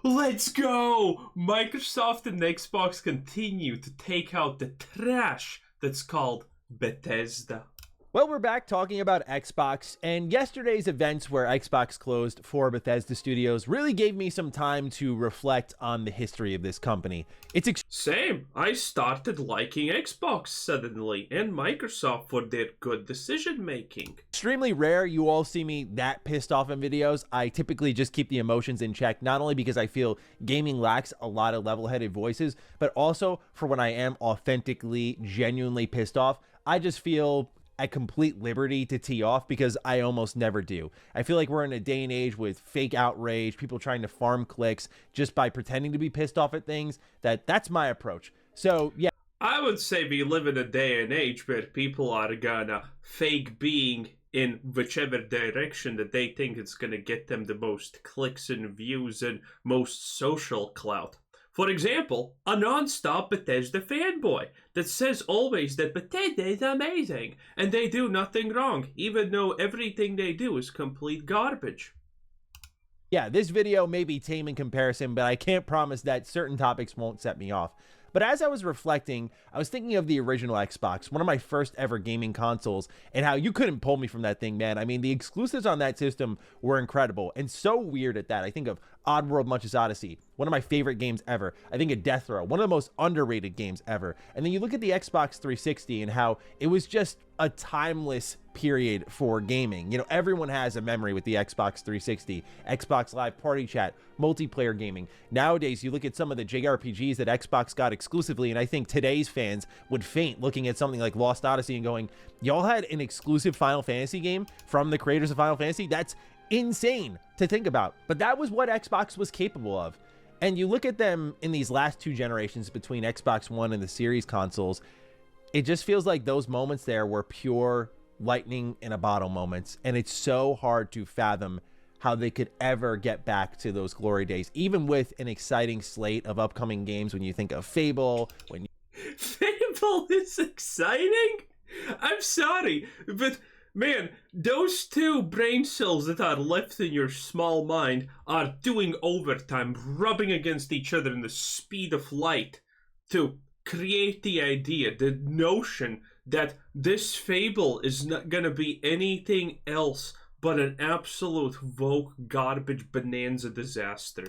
Let's go! Microsoft and Xbox continue to take out the trash that's called Bethesda. Well, we're back talking about Xbox, and yesterday's events where Xbox closed for Bethesda Studios really gave me some time to reflect on the history of this company. Same. I started liking Xbox suddenly, and Microsoft for their good decision making. Extremely rare you all see me that pissed off in videos. I typically just keep the emotions in check, not only because I feel gaming lacks a lot of level-headed voices, but also for when I am authentically, genuinely pissed off. I just feel at complete liberty to tee off because I almost never do. I feel like we're in a day and age with fake outrage, people trying to farm clicks just by pretending to be pissed off at things. That's my approach. So yeah. I would say we live in a day and age where people are gonna fake being in whichever direction that they think it's gonna get them the most clicks and views and most social clout. For example, a non-stop Bethesda fanboy that says always that Bethesda is amazing and they do nothing wrong, even though everything they do is complete garbage. Yeah, this video may be tame in comparison, but I can't promise that certain topics won't set me off. But as I was reflecting, I was thinking of the original Xbox, one of my first ever gaming consoles, and how you couldn't pull me from that thing, man. I mean, the exclusives on that system were incredible and so weird at that. I think of Oddworld Munch's Odyssey, one of my favorite games ever. I think of Death Row, one of the most underrated games ever. And then you look at the Xbox 360 and how it was just a timeless period for gaming. You know, everyone has a memory with the Xbox 360, Xbox Live Party Chat, multiplayer gaming. Nowadays, you look at some of the JRPGs that Xbox got exclusively, and I think today's fans would faint looking at something like Lost Odyssey and going, y'all had an exclusive Final Fantasy game from the creators of Final Fantasy? That's insane to think about. But that was what Xbox was capable of. And you look at them in these last two generations between Xbox One and the series consoles, it just feels like those moments there were pure lightning in a bottle moments, and it's so hard to fathom how they could ever get back to those glory days, even with an exciting slate of upcoming games. When you think of Fable, Fable is exciting? I'm sorry, but man, those two brain cells that are left in your small mind are doing overtime, rubbing against each other in the speed of light to create the idea, the notion that this Fable is not gonna be anything else but an absolute woke garbage bonanza disaster.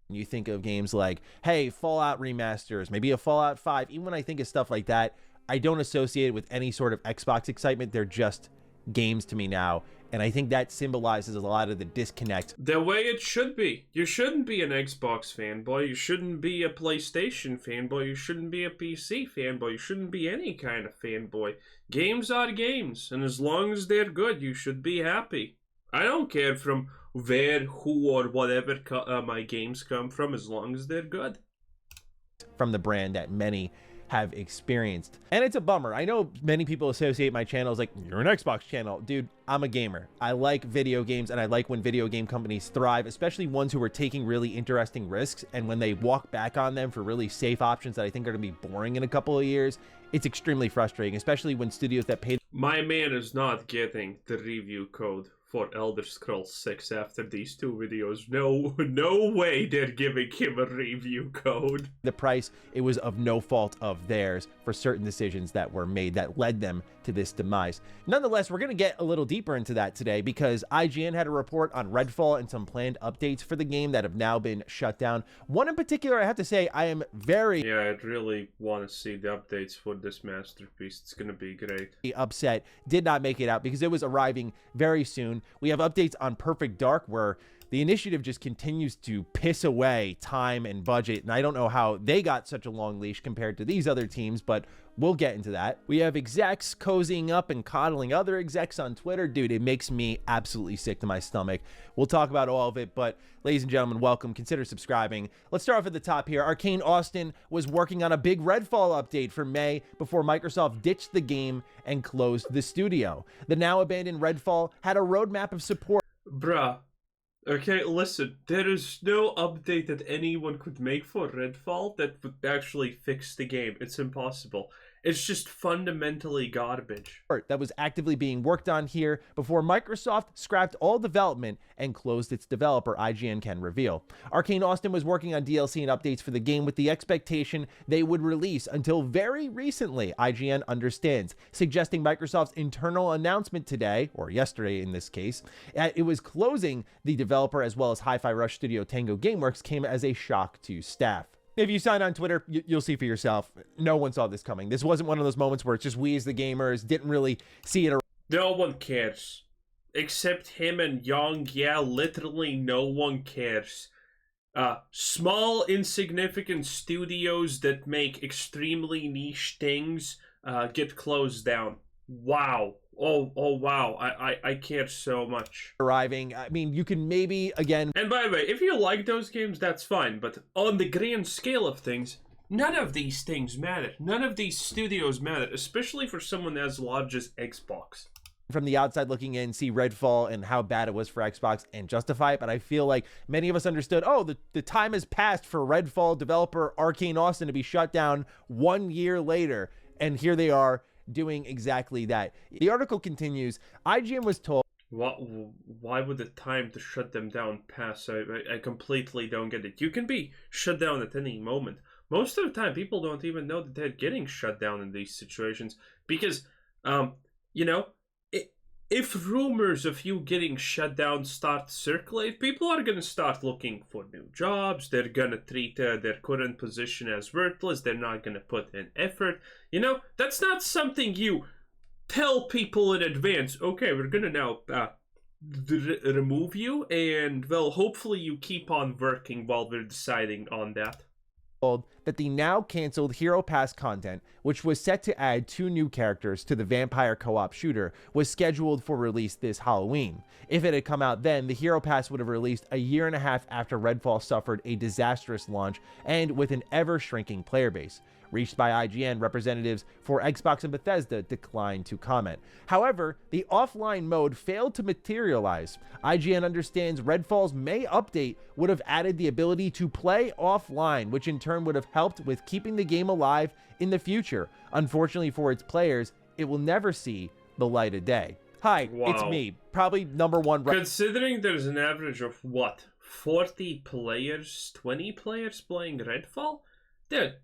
You think of games like, hey, Fallout remasters, maybe a Fallout 5. Even when I think of stuff like that, I don't associate it with any sort of Xbox excitement. They're just games to me now. And I think that symbolizes a lot of the disconnect. The way it should be. You shouldn't be an Xbox fanboy. You shouldn't be a PlayStation fanboy. You shouldn't be a PC fanboy. You shouldn't be any kind of fanboy. Games are games, and as long as they're good, you should be happy. I don't care from where, who, or whatever my games come from, as long as they're good. From the brand that many have experienced. And it's a bummer. I know many people associate my channel as like, you're an Xbox channel. Dude, I'm a gamer. I like video games, and I like when video game companies thrive, especially ones who are taking really interesting risks. And when they walk back on them for really safe options that I think are going to be boring in a couple of years, it's extremely frustrating, especially when studios that paid. My man is not getting the review code for Elder Scrolls 6 after these two videos. No way they're giving him a review code. The price, it was of no fault of theirs for certain decisions that were made that led them to this demise. Nonetheless, we're going to get a little deeper into that today because IGN had a report on Redfall and some planned updates for the game that have now been shut down. One in particular, I have to say, I am very I'd really want to see the updates for this masterpiece. It's going to be great. upset did not make it out because it was arriving very soon. We have updates on Perfect Dark where the initiative just continues to piss away time and budget, and I don't know how they got such a long leash compared to these other teams, but we'll get into that. We have execs cozying up and coddling other execs on Twitter. Dude, it makes me absolutely sick to my stomach. We'll talk about all of it, but ladies and gentlemen, welcome. Consider subscribing. Let's start off at the top here. Arcane Austin was working on a big Redfall update for May before Microsoft ditched the game and closed the studio. The now abandoned Redfall had a roadmap of support. Bruh. Okay, listen, there is no update that anyone could make for Redfall that would actually fix the game. It's impossible. It's just fundamentally garbage. That was actively being worked on here before Microsoft scrapped all development and closed its developer, IGN can reveal. Arcane Austin was working on DLC and updates for the game with the expectation they would release until very recently, IGN understands, suggesting Microsoft's internal announcement today, or yesterday in this case, it was closing the developer as well as Hi-Fi Rush Studio Tango Gameworks came as a shock to staff. If you sign on Twitter, you'll see for yourself. No one saw this coming. This wasn't one of those moments where it's just we as the gamers didn't really see it. No one cares. Except him and Young. Yeah, literally no one cares. Small, insignificant studios that make extremely niche things get closed down. Wow. Oh, wow. I care so much. Arriving. I mean, you can maybe, again... And by the way, if you like those games, that's fine. But on the grand scale of things, none of these things matter. None of these studios matter, especially for someone as large as Xbox. From the outside looking in, see Redfall and how bad it was for Xbox and justify it. But I feel like many of us understood, oh, the time has passed for Redfall developer Arcane Austin to be shut down 1 year later. And here they are, doing exactly that. The article continues, IGN was told... Why would the time to shut them down pass? I completely don't get it. You can be shut down at any moment. Most of the time, people don't even know that they're getting shut down in these situations. Because, you know, if rumors of you getting shut down start to circulate, people are going to start looking for new jobs. They're going to treat their current position as worthless. They're not going to put in effort. You know, that's not something you tell people in advance. Okay, we're going to now remove you. And, well, hopefully you keep on working while we're deciding on that. That the now canceled Hero Pass content, which was set to add 2 new characters to the vampire co-op shooter, was scheduled for release this Halloween. If it had come out then, the Hero Pass would have released a year and a half after Redfall suffered a disastrous launch and with an ever-shrinking player base. Reached by IGN, representatives for Xbox and Bethesda declined to comment. However, the offline mode failed to materialize. IGN understands Redfall's May update would have added the ability to play offline, which in turn would have helped with keeping the game alive in the future. Unfortunately for its players, it will never see the light of day. Hi, It's me, probably #1. Considering there's an average of, what, 40 players, 20 players playing Redfall? Dude,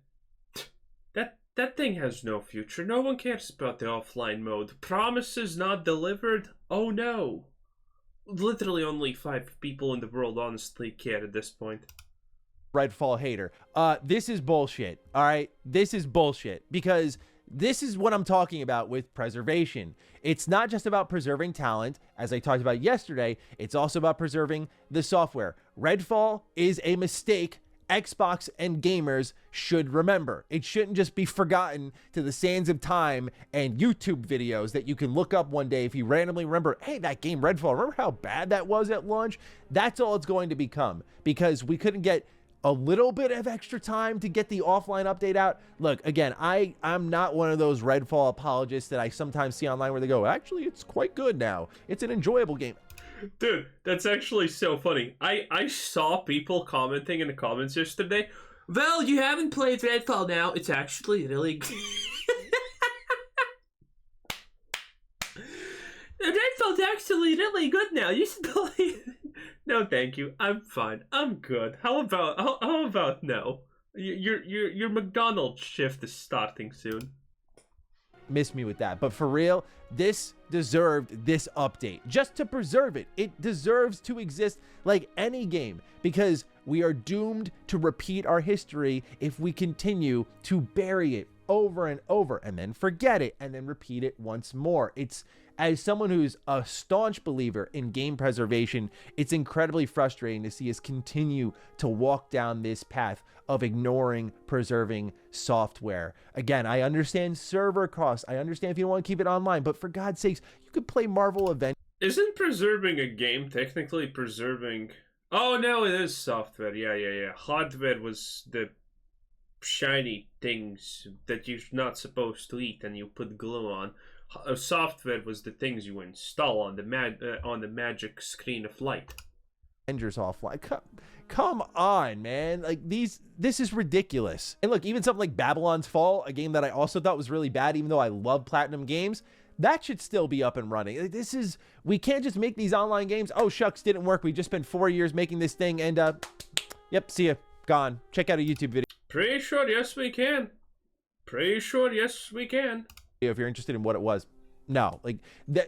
that thing has no future. No one cares about the offline mode. Promises not delivered? Oh no. Literally only 5 people in the world honestly care at this point. Redfall hater. This is bullshit. All right, this is bullshit because this is what I'm talking about with preservation. It's not just about preserving talent, as I talked about yesterday. It's also about preserving the software. Redfall is a mistake Xbox and gamers should remember. It shouldn't just be forgotten to the sands of time and YouTube videos that you can look up one day if you randomly remember, hey, that game Redfall, remember how bad that was at launch? That's all it's going to become because we couldn't get a little bit of extra time to get the offline update out. Look, again, I'm not one of those Redfall apologists that I sometimes see online where they go, actually, it's quite good now. It's an enjoyable game. Dude, that's actually so funny. I saw people commenting in the comments yesterday, well, you haven't played Redfall now. It's actually really good. Redfall's actually really good now. You should play it. No, thank you. I'm fine. I'm good. How about no? Your McDonald's shift is starting soon. Miss me with that, but for real, this deserved this update just to preserve it. It deserves to exist like any game because we are doomed to repeat our history if we continue to bury it over and over and then forget it and then repeat it once more. It's, as someone who's a staunch believer in game preservation, it's incredibly frustrating to see us continue to walk down this path of ignoring preserving software. Again, I understand server costs. I understand if you don't want to keep it online, but for God's sakes, you could play Marvel Avengers. Isn't preserving a game technically preserving... Oh, no, it is software. Yeah. Hardware was the shiny things that you're not supposed to eat and you put glue on. Software was the things you install on the magic screen of light. Avengers offline. Come on, man. Like this is ridiculous. And look, even something like Babylon's Fall, a game that I also thought was really bad, even though I love Platinum Games, that should still be up and running. Like, we can't just make these online games. Oh, shucks, didn't work. We just spent 4 years making this thing and yep, see ya, gone. Check out a YouTube video. Pretty sure, yes, we can. Pretty sure, yes, we can. If you're interested in what it was. No, like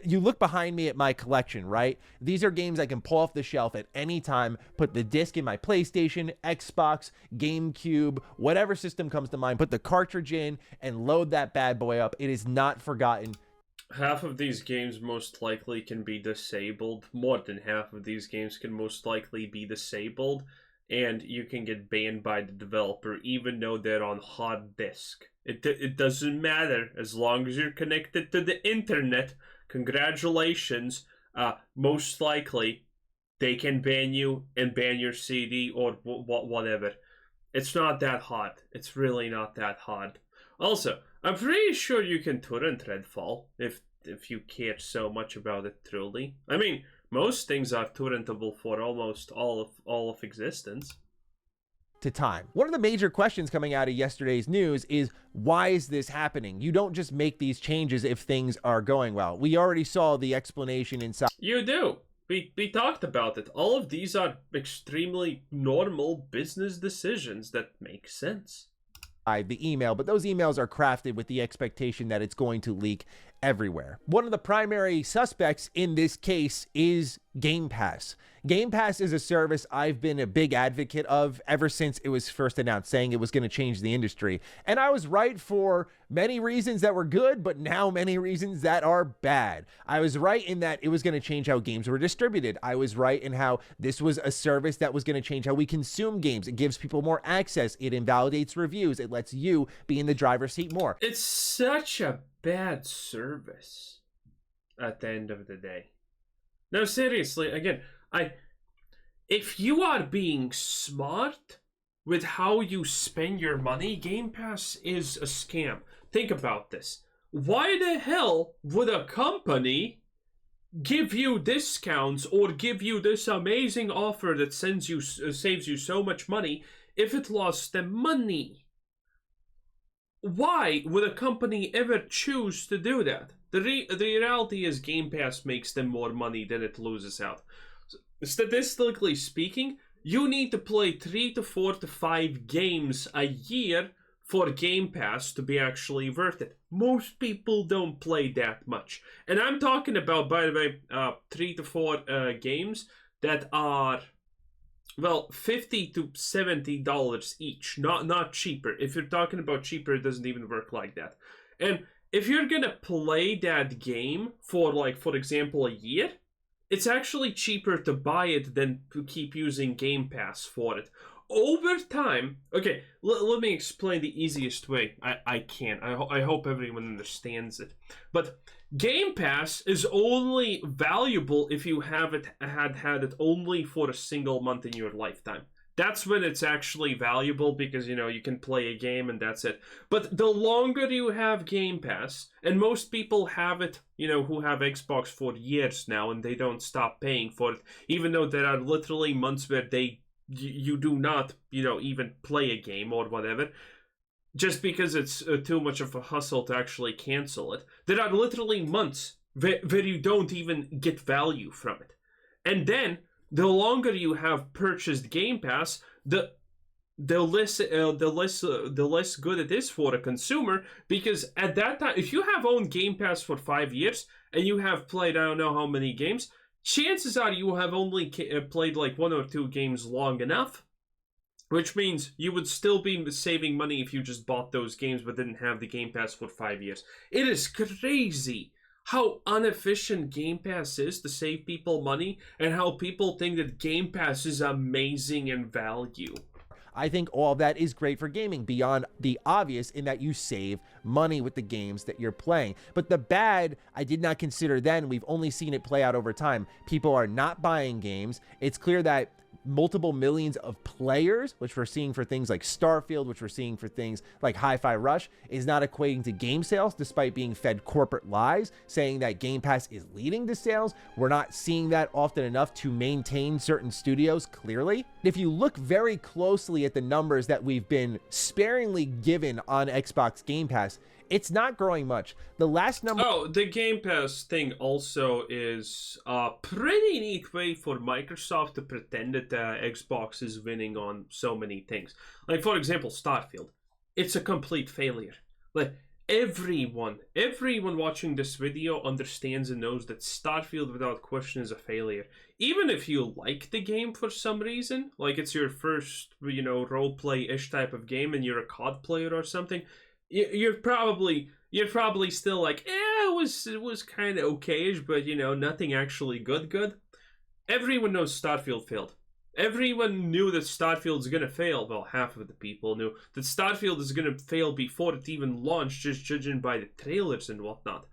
you look behind me at my collection, right? These are games I can pull off the shelf at any time, put the disc in my PlayStation, Xbox, GameCube, whatever system comes to mind, put the cartridge in and load that bad boy up. It is not forgotten. Half of these games most likely can be disabled. More than half of these games can most likely be disabled, and you can get banned by the developer even though they're on hard disk. It doesn't matter as long as you're connected to the internet. Congratulations. Most likely they can ban you and ban your CD or whatever. It's not that hard. It's really not that hard. Also, I'm pretty sure you can torrent Redfall if you care so much about it truly. I mean, most things are torrentable for almost all of existence. To time. One of the major questions coming out of yesterday's news is, why is this happening? You don't just make these changes if things are going well. We already saw the explanation inside. You do. We talked about it. All of these are extremely normal business decisions that make sense. The email, but those emails are crafted with the expectation that it's going to leak everywhere. One of the primary suspects in this case is Game Pass. Game Pass is a service I've been a big advocate of ever since it was first announced, saying it was going to change the industry. And I was right for many reasons that were good, but now many reasons that are bad. I was right in that it was going to change how games were distributed. I was right in how this was a service that was going to change how we consume games. It gives people more access. It invalidates reviews. It lets you be in the driver's seat more. It's such a bad service at the end of the day. No, seriously, again, if you are being smart with how you spend your money, Game Pass is a scam. Think about this. Why the hell would a company give you discounts or give you this amazing offer that saves you so much money if it lost them money? Why would a company ever choose to do that? The reality is Game Pass makes them more money than it loses out. Statistically speaking, you need to play 3 to 4 to 5 games a year for Game Pass to be actually worth it. Most people don't play that much. And I'm talking about, by the way, 3 to 4 games that are, well, $50 to $70 each, not cheaper. If you're talking about cheaper, it doesn't even work like that. And if you're gonna play that game for, like, for example, a year, it's actually cheaper to buy it than to keep using Game Pass for it. Over time, okay, let me explain the easiest way I can. I hope everyone understands it. But Game Pass is only valuable if you have it had it only for a single month in your lifetime. That's when it's actually valuable because, you know, you can play a game and that's it. But the longer you have Game Pass, and most people have it, you know, who have Xbox for years now and they don't stop paying for it, even though there are literally months where you do not, you know, even play a game or whatever, just because it's too much of a hustle to actually cancel it. There are literally months where you don't even get value from it. And then the longer you have purchased Game Pass, the less good it is for a consumer, because at that time, if you have owned Game Pass for 5 years and you have played I don't know how many games, chances are you have only played like 1 or 2 games long enough, which means you would still be saving money if you just bought those games but didn't have the Game Pass for 5 years. It is crazy how inefficient Game Pass is to save people money, and how people think that Game Pass is amazing in value. I think all of that is great for gaming, beyond the obvious in that you save money with the games that you're playing. But the bad, I did not consider then. We've only seen it play out over time. People are not buying games. It's clear that multiple millions of players, which we're seeing for things like Starfield, which we're seeing for things like Hi-Fi Rush, is not equating to game sales, despite being fed corporate lies saying that Game Pass is leading to sales. We're not seeing that often enough to maintain certain studios, clearly. If you look very closely at the numbers that we've been sparingly given on Xbox Game Pass, it's not growing much. The last number... Oh, the Game Pass thing also is a pretty neat way for Microsoft to pretend that Xbox is winning on so many things. Like, for example, Starfield. It's a complete failure. Like, everyone watching this video understands and knows that Starfield, without question, is a failure. Even if you like the game for some reason, like it's your first, role-play-ish type of game and you're a COD player or something, you're probably still like, it was kind of okayish, but nothing actually good. Everyone knows Starfield failed. Everyone knew that Starfield's gonna fail. Well, half of the people knew that Starfield is gonna fail before it even launched, just judging by the trailers and whatnot.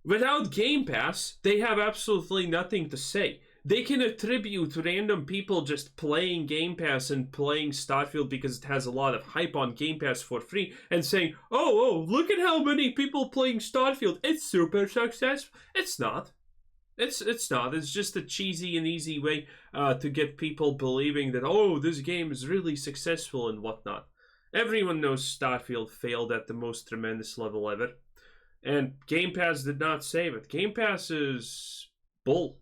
Without Game Pass, they have absolutely nothing to say. They can attribute random people just playing Game Pass and playing Starfield because it has a lot of hype on Game Pass for free and saying, oh, look at how many people playing Starfield. It's super successful. It's not. It's not. It's just a cheesy and easy way to get people believing that, oh, this game is really successful and whatnot. Everyone knows Starfield failed at the most tremendous level ever. And Game Pass did not save it. Game Pass is bull.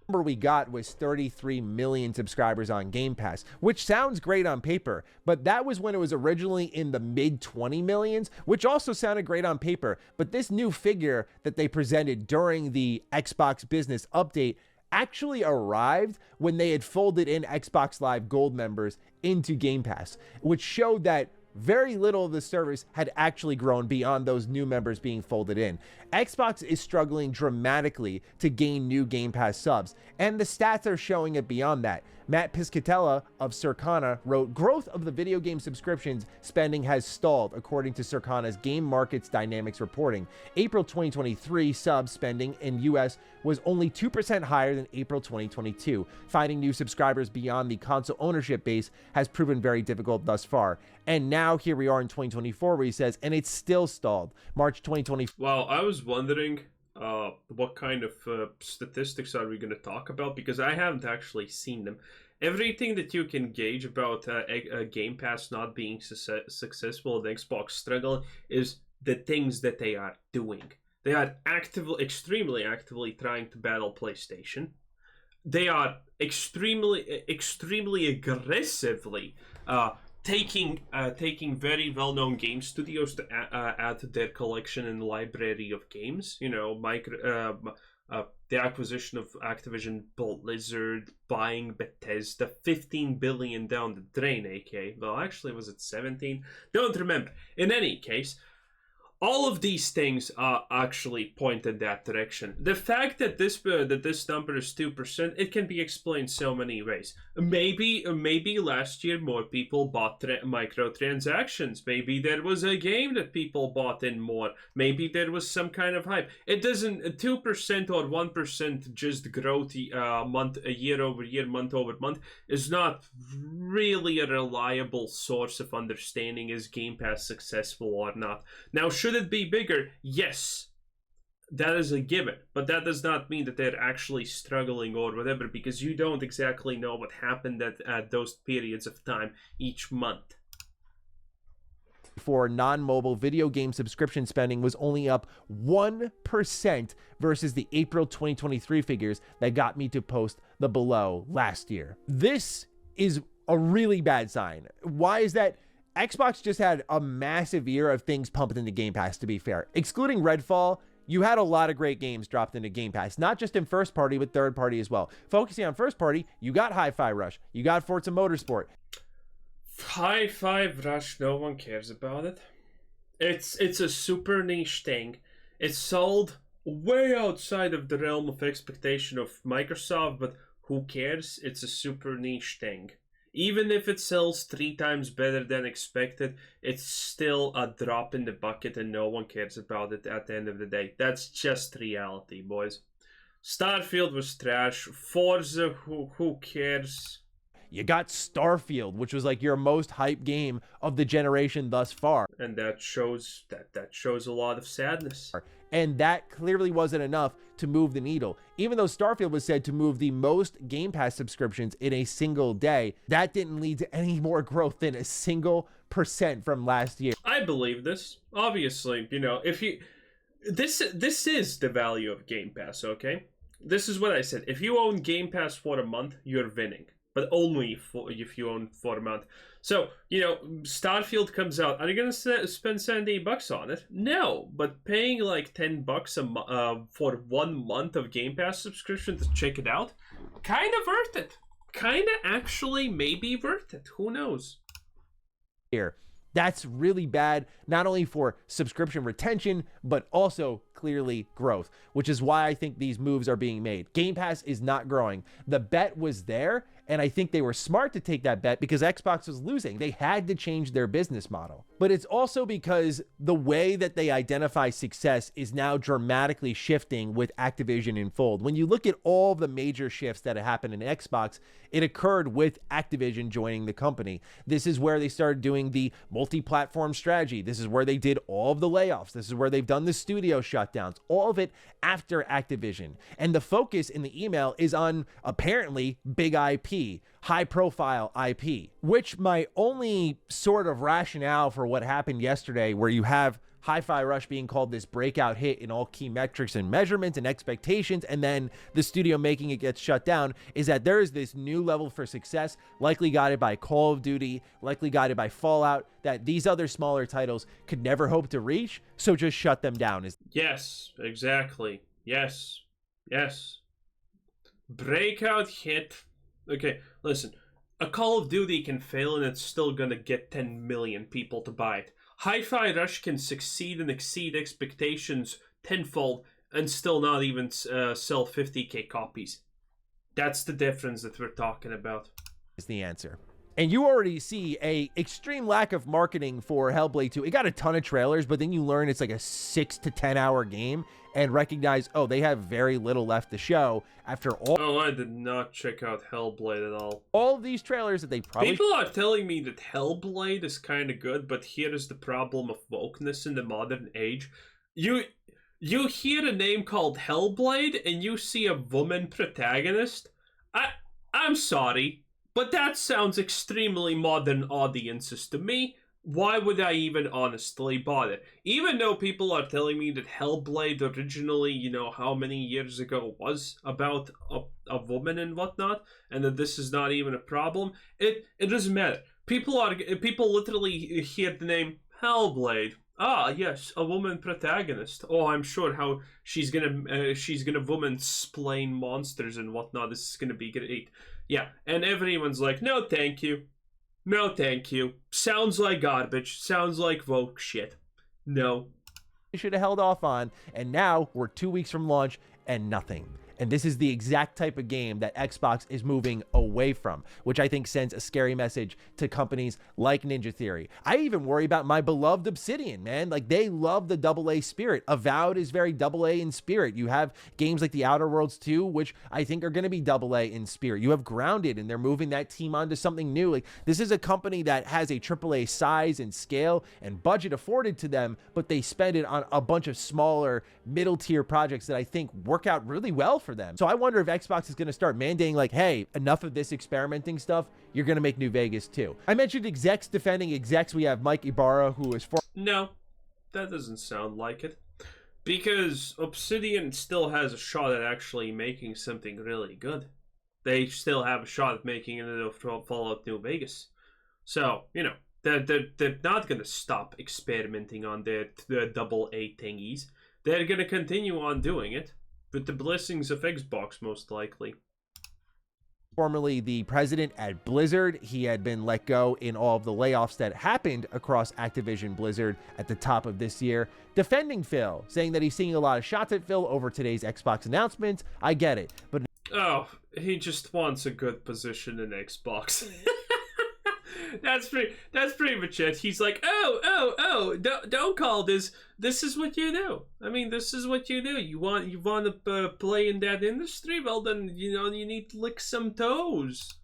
Number we got was 33 million subscribers on Game Pass, which sounds great on paper, but that was when it was originally in the mid 20 millions, which also sounded great on paper. But this new figure that they presented during the Xbox business update actually arrived when they had folded in Xbox Live Gold members into Game Pass, which showed that very little of the service had actually grown beyond those new members being folded in. Xbox is struggling dramatically to gain new Game Pass subs, and the stats are showing it beyond that. Matt Piscatella of Circana wrote, growth of the video game subscriptions spending has stalled, according to Circana's Game Markets Dynamics reporting. April 2023 sub spending in US was only 2% higher than April 2022. Finding new subscribers beyond the console ownership base has proven very difficult thus far. And now here we are in 2024 where he says, and it's still stalled. March 2024. Well, I was wondering what kind of statistics are we going to talk about, because I haven't actually seen them. Everything that you can gauge about Game Pass not being successful and Xbox struggle is the things that they are doing. They are extremely actively trying to battle PlayStation. They are extremely aggressively taking very well-known game studios to add to their collection and library of games. The acquisition of Activision Blizzard, buying Bethesda, 15 billion down the drain, aka, well, actually, was it 17? Don't remember. In any case, all of these things actually point in that direction. The fact that this number is 2%, it can be explained so many ways. Maybe last year more people bought microtransactions. Maybe there was a game that people bought in more. Maybe there was some kind of hype. It doesn't 2% or 1% just growth year over year, month over month is not really a reliable source of understanding is Game Pass successful or not. Now, should it be bigger? Yes, that is a given, but that does not mean that they're actually struggling or whatever, because you don't exactly know what happened at those periods of time each month. For non-mobile video game subscription spending was only up 1% versus the April 2023 figures that got me to post the below last year. This is a really bad sign. Why is that? Xbox just had a massive year of things pumped into Game Pass, to be fair. Excluding Redfall, you had a lot of great games dropped into Game Pass, not just in first party, but third party as well. Focusing on first party, you got Hi-Fi Rush, you got Forza Motorsport. Hi-Fi Rush, no one cares about it. It's a super niche thing. It's sold way outside of the realm of expectation of Microsoft, but who cares? It's a super niche thing. Even if it sells 3 times better than expected, it's still a drop in the bucket and no one cares about it at the end of the day. That's just reality, boys. Starfield was trash. Forza, who cares? You got Starfield, which was like your most hype game of the generation thus far. And that shows a lot of sadness. And that clearly wasn't enough to move the needle. Even though Starfield was said to move the most Game Pass subscriptions in a single day, that didn't lead to any more growth than a single % from last year. I believe this. Obviously, you know, if you this is the value of Game Pass, okay? This is what I said. If you own Game Pass for a month, you're winning. But only if you own for a month. So, you know, Starfield comes out. Are you going to spend $70 on it? No. But paying like $10 for 1 month of Game Pass subscription to check it out, kind of worth it. Kind of actually maybe worth it. Who knows? Here. That's really bad, not only for subscription retention, but also clearly growth, which is why I think these moves are being made. Game Pass is not growing. The bet was there, and I think they were smart to take that bet because Xbox was losing. They had to change their business model. But it's also because the way that they identify success is now dramatically shifting with Activision in fold. When you look at all the major shifts that have happened in Xbox, it occurred with Activision joining the company. This is where they started doing the multi-platform strategy. This is where they did all of the layoffs. This is where they've done the studio shutdowns, all of it after Activision. And the focus in the email is on apparently big IP, high profile IP, which my only sort of rationale for what happened yesterday, where you have Hi-Fi Rush being called this breakout hit in all key metrics and measurements and expectations, and then the studio making it get shut down, is that there is this new level for success, likely guided by Call of Duty, likely guided by Fallout, that these other smaller titles could never hope to reach, so just shut them down. Yes, exactly. Yes. Breakout hit. Okay, listen. A Call of Duty can fail and it's still gonna get 10 million people to buy it. Hi-Fi Rush can succeed and exceed expectations tenfold and still not even sell 50k copies. That's the difference that we're talking about. Is the answer. And you already see a extreme lack of marketing for Hellblade 2. It got a ton of trailers, but then you learn it's like a 6 to 10 hour game and recognize, oh, they have very little left to show after all. Oh, I did not check out Hellblade at all. All of these trailers that they probably... People are telling me that Hellblade is kind of good, but here is the problem of wokeness in the modern age. You hear a name called Hellblade and you see a woman protagonist? I'm sorry, but that sounds extremely modern audiences to me. Why would I even honestly bother? Even though people are telling me that Hellblade originally, you know, how many years ago was about a woman and whatnot, and that this is not even a problem, it doesn't matter. People literally hear the name Hellblade. Ah, yes, a woman protagonist. Oh, I'm sure how she's gonna woman-splain monsters and whatnot. This is gonna be great. Yeah, and everyone's like, no, thank you. No, thank you. Sounds like garbage. Sounds like woke shit. No. They should have held off on, and now we're 2 weeks from launch and nothing. And this is the exact type of game that Xbox is moving away from, which I think sends a scary message to companies like Ninja Theory. I even worry about my beloved Obsidian, man. Like, they love the AA spirit. Avowed is very AA in spirit. You have games like The Outer Worlds 2, which I think are going to be AA in spirit. You have Grounded, and they're moving that team onto something new. Like, this is a company that has a AAA size and scale and budget afforded to them, but they spend it on a bunch of smaller middle-tier projects that I think work out really well for them. So I wonder if Xbox is going to start mandating, like, hey, enough of this experimenting stuff. You're going to make New Vegas too. I mentioned execs defending execs. We have Mike Ibarra, who is for... No, that doesn't sound like it. Because Obsidian still has a shot at actually making something really good. They still have a shot at making another Fallout New Vegas. So, you know, they're not going to stop experimenting on their AA thingies. They're going to continue on doing it. With the blessings of Xbox, most likely. Formerly the president at Blizzard. He had been let go in all of the layoffs that happened across Activision Blizzard at the top of this year, defending Phil, saying that he's seeing a lot of shots at Phil over today's Xbox announcement. I get it, but... Oh, he just wants a good position in Xbox. That's pretty much it. He's like, don't call this. This is what you do. I mean, this is what you do. You want to play in that industry? Well, then, you know, you need to lick some toes.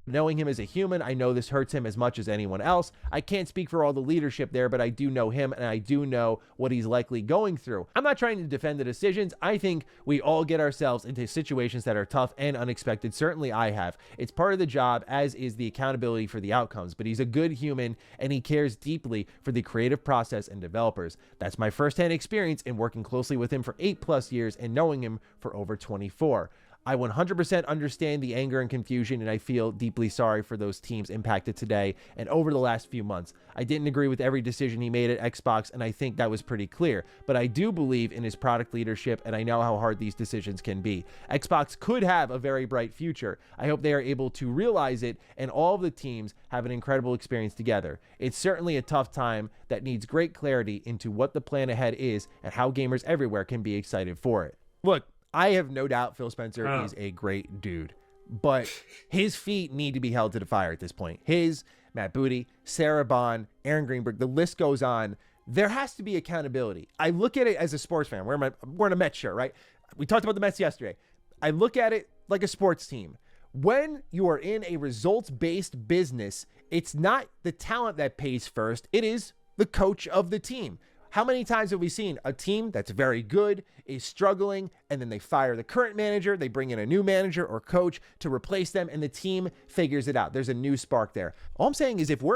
Knowing him as a human, I know this hurts him as much as anyone else. I can't speak for all the leadership there, but I do know him and I do know what he's likely going through. I'm not trying to defend the decisions. I think we all get ourselves into situations that are tough and unexpected. Certainly I have. It's part of the job, as is the accountability for the outcomes, but he's a good human and he cares deeply for the creative process and developers. That's my firsthand experience in working closely with him for 8+ years and knowing him for over 24. I 100% understand the anger and confusion, and I feel deeply sorry for those teams impacted today and over the last few months. I didn't agree with every decision he made at Xbox, and I think that was pretty clear, but I do believe in his product leadership, and I know how hard these decisions can be. Xbox could have a very bright future. I hope they are able to realize it, and all of the teams have an incredible experience together. It's certainly a tough time that needs great clarity into what the plan ahead is and how gamers everywhere can be excited for it. Look, I have no doubt Phil Spencer is a great dude, but his feet need to be held to the fire at this point. His, Matt Booty, Sarah Bond, Aaron Greenberg, the list goes on. There has to be accountability. I look at it as a sports fan. I'm wearing a Mets shirt, right? We talked about the Mets yesterday. I look at it like a sports team. When you are in a results-based business, it's not the talent that pays first. It is the coach of the team. How many times have we seen a team that's very good is struggling, and then they fire the current manager, they bring in a new manager or coach to replace them, and the team figures it out. There's a new spark there. All I'm saying is if we're...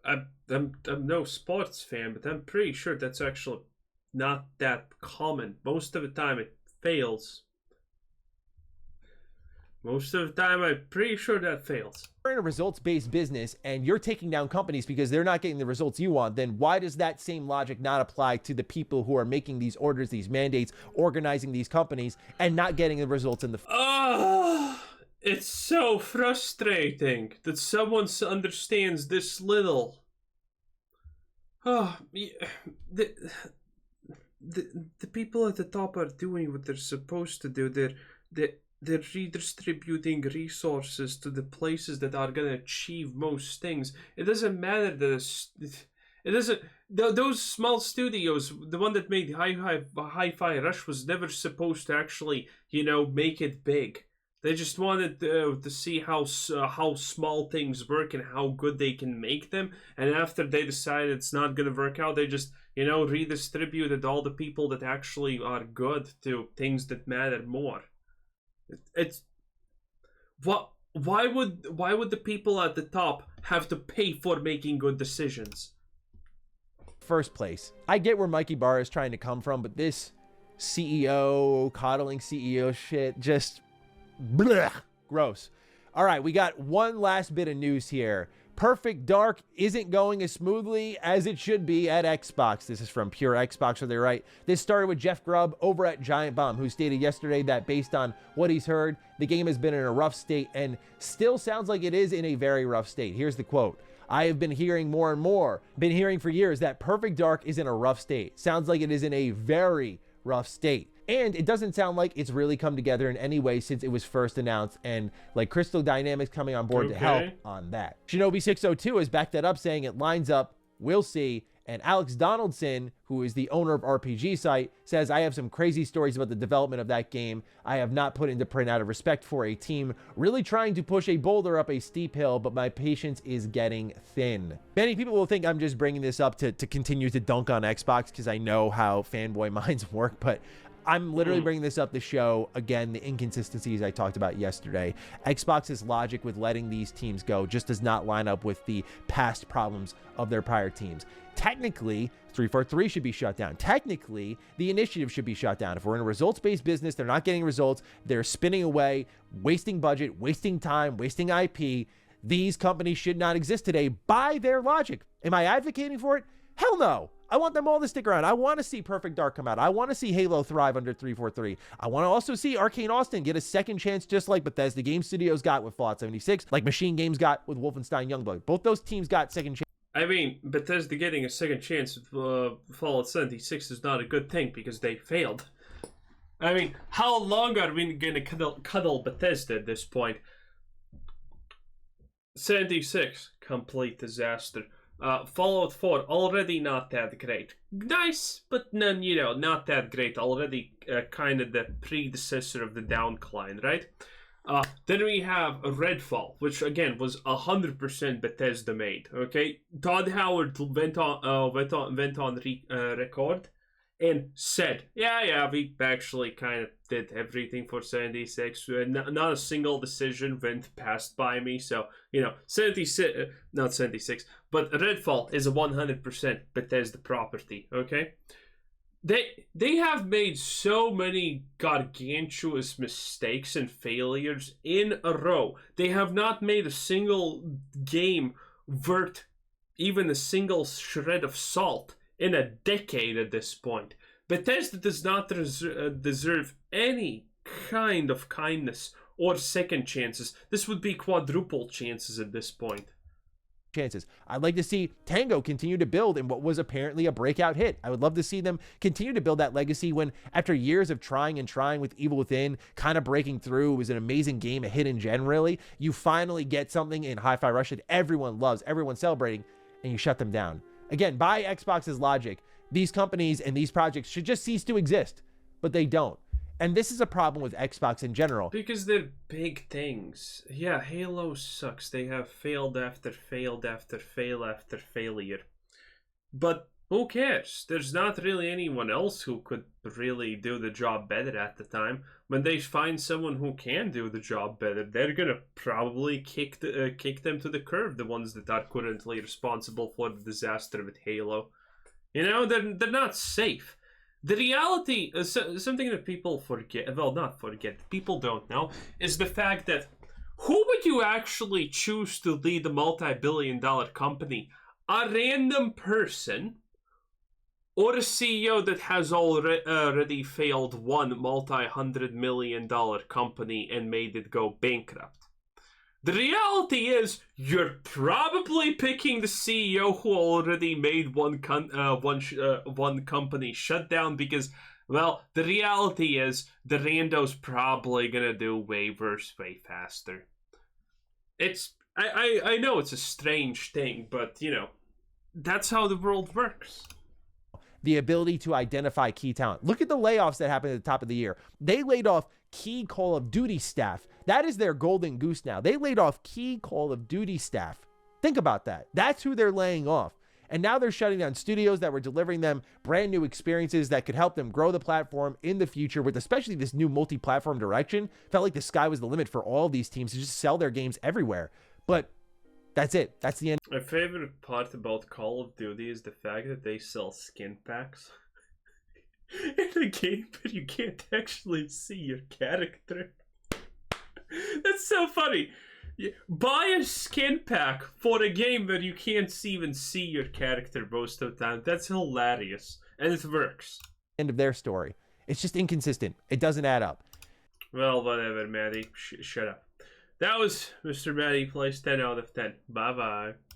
I'm no sports fan, but I'm pretty sure that's actually not that common. Most of the time it fails. Most of the time, I'm pretty sure that fails. If we're in a results-based business and you're taking down companies because they're not getting the results you want, then why does that same logic not apply to the people who are making these orders, these mandates, organizing these companies, and not getting the results in the... It's so frustrating that someone understands this little. The people at the top are doing what they're supposed to do. They're redistributing resources to the places that are going to achieve most things. It doesn't matter that it doesn't. Those small studios, the one that made Hi-Fi Rush, was never supposed to actually, make it big. They just wanted to see how small things work and how good they can make them. And after they decided it's not going to work out, they just, redistributed all the people that actually are good to things that matter more. It's what? Why would the people at the top have to pay for making good decisions? First place. I get where Mikey Barr is trying to come from, but this CEO coddling CEO shit just blech, gross. All right, we got one last bit of news here. Perfect Dark isn't going as smoothly as it should be at Xbox. This is from Pure Xbox, are they right? This started with Jeff Grubb over at Giant Bomb, who stated yesterday that based on what he's heard, the game has been in a rough state and still sounds like it is in a very rough state. Here's the quote. I have been hearing more and more, been hearing for years that Perfect Dark is in a rough state. Sounds like it is in a very rough state. And it doesn't sound like it's really come together in any way since it was first announced, and like Crystal Dynamics coming on board to help on that. Shinobi 602 has backed that up, saying it lines up, we'll see. And Alex Donaldson, who is the owner of RPG Site, says, I have some crazy stories about the development of that game I have not put into print out of respect for a team really trying to push a boulder up a steep hill, but my patience is getting thin. Many people will think I'm just bringing this up to continue to dunk on Xbox because I know how fanboy minds work, but I'm literally bringing this up to show, again, the inconsistencies I talked about yesterday. Xbox's logic with letting these teams go just does not line up with the past problems of their prior teams. Technically, 343 should be shut down. Technically, the initiative should be shut down. If we're in a results-based business, they're not getting results, they're spinning away, wasting budget, wasting time, wasting IP. These companies should not exist today by their logic. Am I advocating for it? Hell no. I want them all to stick around. I want to see Perfect Dark come out. I want to see Halo thrive under 343. I want to also see Arcane Austin get a second chance just like Bethesda Game Studios got with Fallout 76, like Machine Games got with Wolfenstein Youngblood. Both those teams got second chance. I mean, Bethesda getting a second chance with Fallout 76 is not a good thing because they failed. I mean, how long are we going to cuddle Bethesda at this point? 76, complete disaster. Fallout 4, already not that great. Nice, but none, not that great. Already kind of the predecessor of the downcline, right? Then we have Redfall, which again was 100% Bethesda made. Okay, Todd Howard went on record and said, "Yeah, we actually kind of did everything for 76. Not a single decision went past by me. So 76, not 76, but Redfall is a 100% Bethesda property. Okay." They have made so many gargantuous mistakes and failures in a row. They have not made a single game worth even a single shred of salt in a decade at this point. Bethesda does not deserve any kind of kindness or second chances. This would be quadruple chances at this point. Chances. I'd like to see Tango continue to build in what was apparently a breakout hit. I would love to see them continue to build that legacy when, after years of trying with Evil Within, kind of breaking through, it was an amazing game, a hidden gem really, you finally get something in Hi-Fi Rush that everyone loves, everyone's celebrating, and you shut them down. Again, by Xbox's logic, these companies and these projects should just cease to exist, but they don't. And this is a problem with Xbox in general. Because they're big things. Yeah, Halo sucks. They have failed after failed after fail after failure. But who cares? There's not really anyone else who could really do the job better at the time. When they find someone who can do the job better, they're gonna probably kick them to the curb, the ones that are currently responsible for the disaster with Halo. They're not safe. The reality is something that people forget, well, not forget, people don't know, is the fact that who would you actually choose to lead a multi-billion-dollar company? A random person or a CEO that has already failed one multi-hundred-million-dollar company and made it go bankrupt? The reality is, you're probably picking the CEO who already made one company shut down because, well, the reality is the rando's probably gonna do way worse, way faster. I know it's a strange thing, but that's how the world works. The ability to identify key talent. Look at the layoffs that happened at the top of the year. They laid off key Call of Duty staff. That is their golden goose now. They laid off key Call of Duty staff. Think about that. That's who they're laying off. And now they're shutting down studios that were delivering them brand new experiences that could help them grow the platform in the future with especially this new multi-platform direction. Felt like the sky was the limit for all these teams to just sell their games everywhere. But that's it. That's the end. My favorite part about Call of Duty is the fact that they sell skin packs in a game where you can't actually see your character. That's so funny. Buy a skin pack for a game where you can't even see your character most of the time. That's hilarious. And it works. End of their story. It's just inconsistent. It doesn't add up. Well, whatever, Maddie. Shut up. That was Mr. Maddie Plays 10 out of 10. Bye-bye.